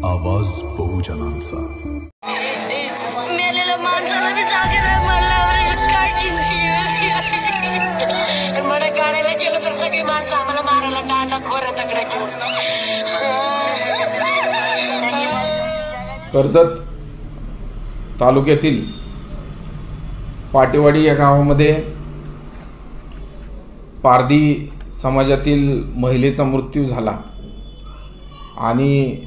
आवाज बहुजनांचा. मेलेल्या माणसाला बी जागे नाही मारल्यावर काय मला काढायला गेलं तर सगळी माणसं आम्हाला मारायला टाळला खोऱ्या तकडे घेऊन. कर्जत तालुक्यातील पाटेवाडी या गावामध्ये पारधी समाजातील महिलेचा मृत्यू झाला आणि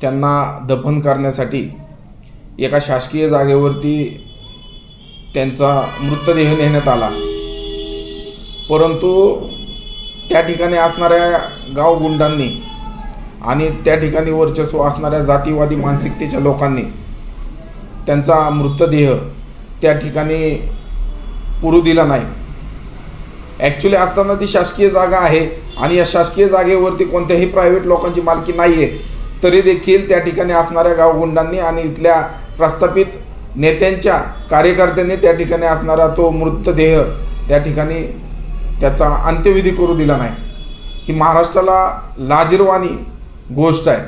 त्यांना दफन करण्यासाठी एका शासकीय जागेवरती त्यांचा मृतदेह नेण्यात आला. परंतु त्या ठिकाणी असणाऱ्या गावगुंडांनी आणि त्या ठिकाणी वर्चस्व असणाऱ्या जातीवादी मानसिकतेच्या लोकांनी त्यांचा मृतदेह त्या ठिकाणी पुरू दिला नाही. ॲक्च्युली असताना ती शासकीय जागा आहे आणि या शासकीय जागेवरती कोणत्याही प्रायव्हेट लोकांची मालकी नाही आहे, तरी देखील त्या ठिकाणी असणाऱ्या गावगुंडांनी आणि इथल्या प्रस्थापित नेत्यांच्या कार्यकर्त्यांनी त्या ठिकाणी असणारा तो मृतदेह त्या ठिकाणी त्याचा अंत्यविधी करू दिला नाही. ही महाराष्ट्राला लाजिरवाणी गोष्ट आहे.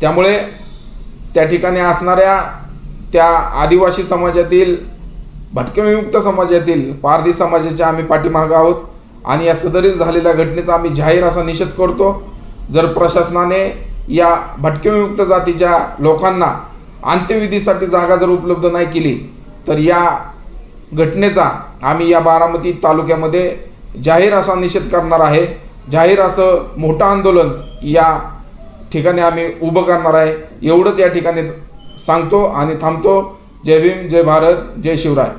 त्यामुळे त्या ठिकाणी असणाऱ्या त्या आदिवासी समाजातील, भटक्याविमुक्त समाजातील, पारधी समाजाच्या आम्ही पाठीमागं आहोत आणि या सदरील झालेल्या घटनेचा आम्ही जाहीर असा निषेध करतो. जर प्रशासनाने या भटक्याविमुक्त जातीच्या लोकांना अंत्यविधीसाठी जागा जर उपलब्ध नाही केली तर या घटनेचा आम्ही या बारामती तालुक्यामध्ये जाहीर असा निषेध करणार आहे. जाहीर असं मोठं आंदोलन या ठिकाणी आम्ही उभं करणार आहे. एवढंच या ठिकाणी सांगतो आणि थांबतो. जय भीम, जय भारत, जय शिवराय.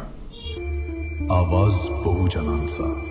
आवाज बहुजनांचा.